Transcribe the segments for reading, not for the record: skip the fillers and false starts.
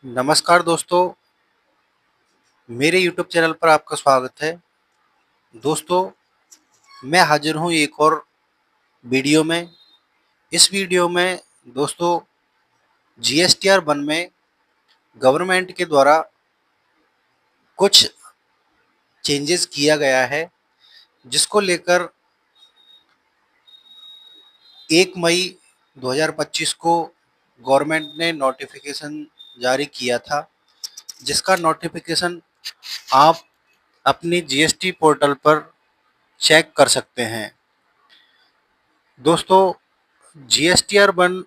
नमस्कार दोस्तों, मेरे YouTube चैनल पर आपका स्वागत है। दोस्तों, मैं हाजिर हूँ एक और वीडियो में। इस वीडियो में दोस्तों GSTR 1 में गवर्नमेंट के द्वारा कुछ चेंजेस किया गया है, जिसको लेकर 1 मई 2025 को गवर्नमेंट ने नोटिफिकेशन जारी किया था, जिसका नोटिफिकेशन आप अपनी GST पोर्टल पर चेक कर सकते हैं। दोस्तों, GSTR 1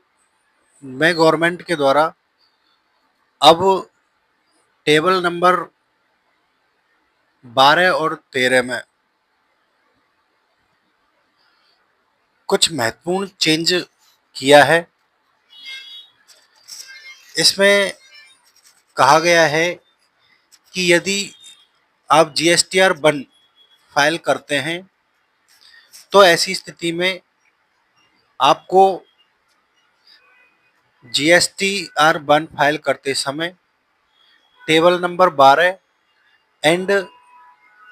में गवर्नमेंट के द्वारा अब टेबल नंबर 12 और 13 में कुछ महत्वपूर्ण चेंज किया है। इसमें कहा गया है कि यदि आप GSTR 1 फाइल करते हैं तो ऐसी स्थिति में आपको GSTR 1 फाइल करते समय टेबल नंबर 12 एंड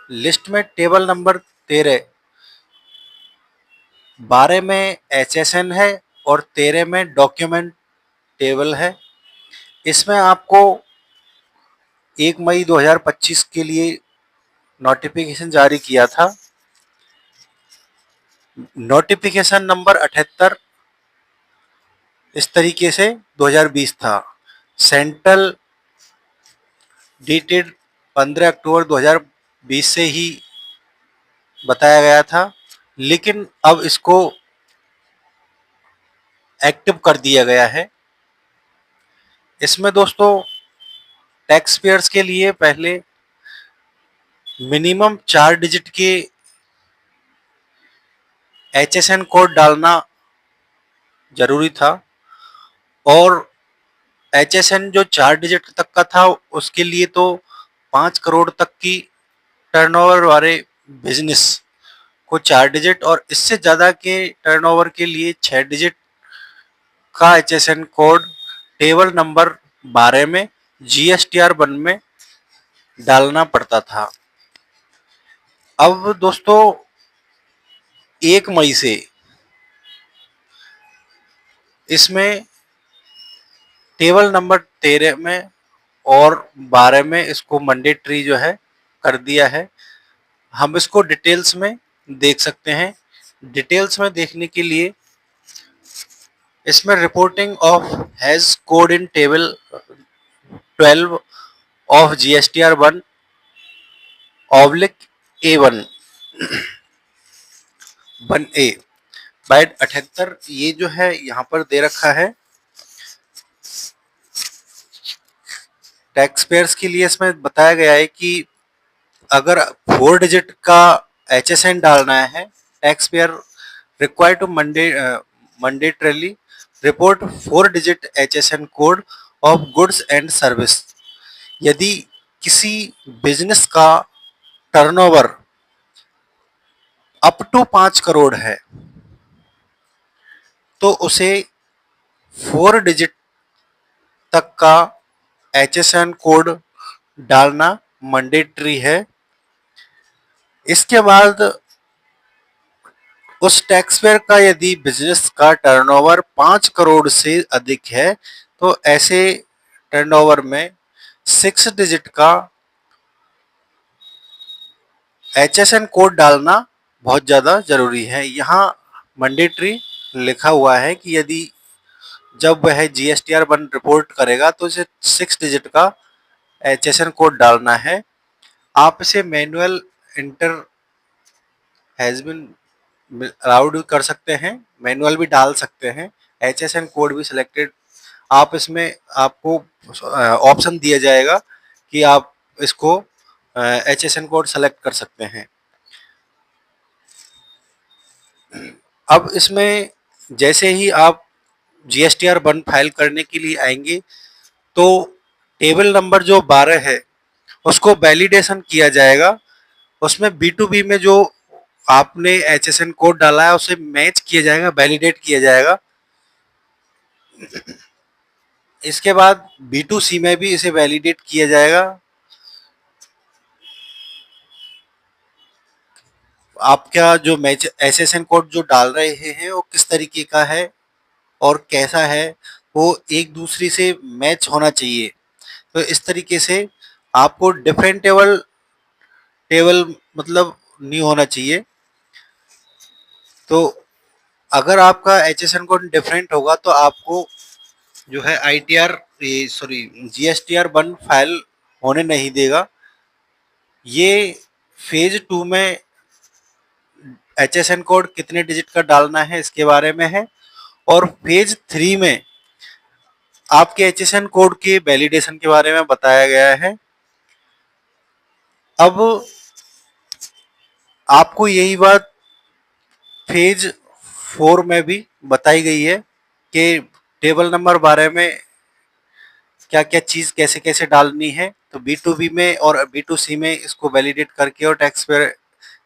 लिस्ट में टेबल नंबर 13, 12 में HSN है और 13 में डॉक्यूमेंट टेबल है। इसमें आपको 1 मई 2025 के लिए नोटिफिकेशन जारी किया था। नोटिफिकेशन नंबर 78 इस तरीके से 2020 था। सेंट्रल डेटेड 15 अक्टूबर 2020 से ही बताया गया था, लेकिन अब इसको एक्टिव कर दिया गया है। इसमें दोस्तों टैक्स पेयर्स के लिए पहले मिनिमम 4 डिजिट के HSN कोड डालना जरूरी था और HSN जो 4 डिजिट तक का था उसके लिए तो 5 करोड़ तक की टर्नओवर वाले बिजनेस को 4 डिजिट और इससे ज़्यादा के टर्नओवर के लिए 6 डिजिट का HSN कोड टेबल नंबर 12 में GSTR 1 में डालना पड़ता था। अब दोस्तों 1 मई से इसमें टेबल नंबर 13 में और 12 में इसको मैंडेटरी जो है कर दिया है। हम इसको डिटेल्स में देख सकते हैं। डिटेल्स में देखने के लिए इसमें reporting of has code in table 12 of GSTR 1 oblique A1 1A बाइट 78 ये जो है यहाँ पर दे रखा है। टैक्स पेयर्स के लिए इसमें बताया गया है कि अगर 4 डिजिट का HSN डालना है, tax payer required to mandatorily report 4 digit HSN code of goods and service. यदि किसी बिजनेस का टर्नओवर अप टू 5 करोड़ है तो उसे 4 डिजिट तक का HSN कोड डालना मैंडेटरी है। इसके बाद उस टैक्स पेयर का यदि बिजनेस का टर्नओवर 5 करोड़ से अधिक है तो ऐसे टर्नओवर में 6 डिजिट का HSN कोड डालना बहुत ज़्यादा ज़रूरी है। यहाँ मैंडेटरी लिखा हुआ है कि यदि जब वह GSTR 1 रिपोर्ट करेगा तो इसे 6 डिजिट का HSN कोड डालना है। आप इसे manual inter has been allowed कर सकते हैं, मैनुअल भी डाल सकते हैं, HSN कोड भी सिलेक्टेड। आप इसमें आपको ऑप्शन दिया जाएगा कि आप इसको HSN कोड सेलेक्ट कर सकते हैं। अब इसमें जैसे ही आप GSTR 1 फाइल करने के लिए आएंगे तो टेबल नंबर जो 12 है उसको वैलिडेशन किया जाएगा। उसमें B2B में जो आपने HSN कोड डाला है उसे मैच किया जाएगा, वैलिडेट किया जाएगा। इसके बाद B2C में भी इसे वैलिडेट किया जाएगा। आपका जो मैच एसएसएन कोड जो डाल रहे हैं वो किस तरीके का है और कैसा है, वो एक दूसरे से मैच होना चाहिए। तो इस तरीके से आपको डिफरेंट टेबल टेबल मतलब नहीं होना चाहिए। तो अगर आपका एचएसएन कोड डिफरेंट होगा तो आपको जो है आईटीआर सॉरी जीएसटीआर 1 फाइल होने नहीं देगा। ये फेज 2 में एचएसएन कोड कितने डिजिट का डालना है इसके बारे में है, और फेज 3 में आपके एचएसएन कोड के वैलिडेशन के बारे में बताया गया है। अब आपको यही बात फेज 4 में भी बताई गई है कि टेबल नंबर 12 में क्या क्या चीज कैसे कैसे डालनी है। तो B2B में और B2C में इसको वैलिडेट करके और tax payer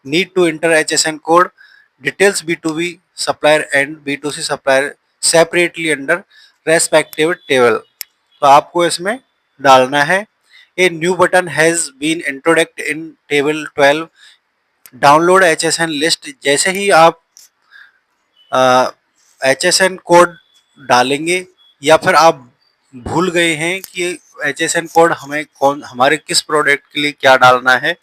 need to enter HSN code details B2B supplier and B2C supplier separately under respective table. तो आपको इसमें डालना है। A new button has been introduced in table 12 download HSN list. जैसे ही आप HSN कोड डालेंगे या फिर आप भूल गए हैं कि HSN कोड हमें कौन हमारे किस प्रोडक्ट के लिए क्या डालना है,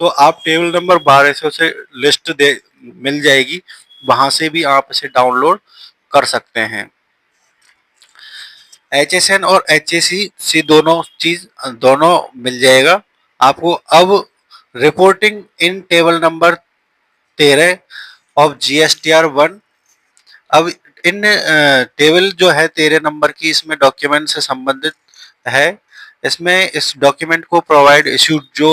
तो आप टेबल नंबर 1200 से लिस्ट दे मिल जाएगी, वहां से भी आप इसे डाउनलोड कर सकते हैं। HSN और HAC दोनों मिल जाएगा आपको। अब reporting in table number 13 of GSTR 1। अब इन टेबल जो है 13 नंबर की, इसमें डॉक्यूमेंट से संबंधित है। इसमें इस डॉक्यूमेंट को प्रोवाइड इश्यू जो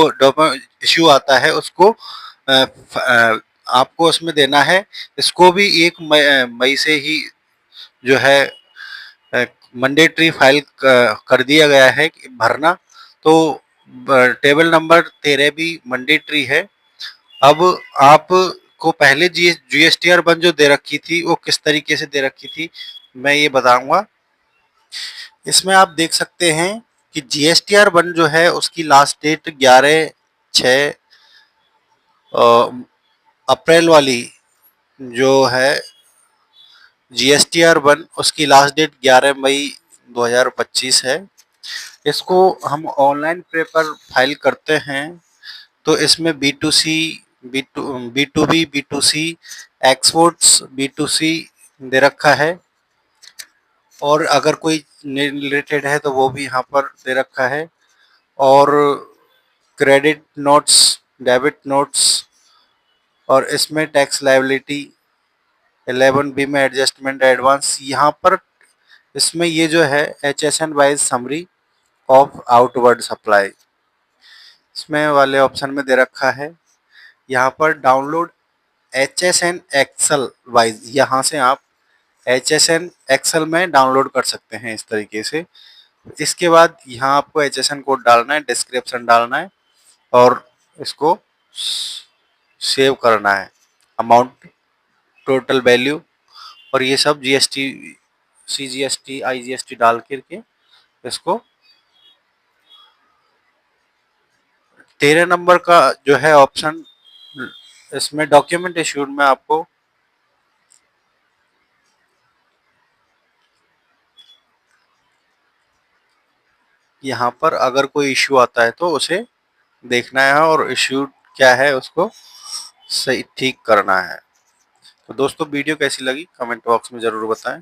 इश्यू आता है उसको आपको उसमें देना है। इसको भी 1 मई से ही जो है मैंडेटरी फाइल कर दिया गया है कि भरना। तो टेबल नंबर 13 भी मैंडेटरी है। अब आप को पहले GSTR 1 जो दे रखी थी वो किस तरीके से दे रखी थी मैं ये बताऊंगा। इसमें आप देख सकते हैं कि GSTR 1 जो है उसकी लास्ट डेट 11/6 अप्रैल वाली जो है GSTR 1 उसकी लास्ट डेट 11 मई 2025 है। इसको हम ऑनलाइन पेपर फाइल करते हैं तो इसमें B2C B2B B2C exports B2C दे रखा है, और अगर कोई रिलेटेड है तो वो भी यहाँ पर दे रखा है। और क्रेडिट नोट्स, डेबिट नोट्स, और इसमें टैक्स लायबिलिटी 11B में एडजस्टमेंट एडवांस। यहाँ पर इसमें ये जो है HSN wise summary of outward supply इसमें वाले ऑप्शन में दे रखा है। यहाँ पर डाउनलोड HSN एक्सेल वाइज, यहाँ से आप HSN एक्सेल में डाउनलोड कर सकते हैं इस तरीके से। इसके बाद यहाँ आपको HSN कोड डालना है, डिस्क्रिप्शन डालना है और इसको सेव करना है, अमाउंट, टोटल वैल्यू और ये सब GST CGST IGST डाल करके इसको 13 नंबर का जो है ऑप्शन, इसमें डॉक्यूमेंट इश्यूड में आपको यहाँ पर अगर कोई इश्यू आता है तो उसे देखना है और इश्यू क्या है उसको सही ठीक करना है। तो दोस्तों वीडियो कैसी लगी कमेंट बॉक्स में ज़रूर बताएं।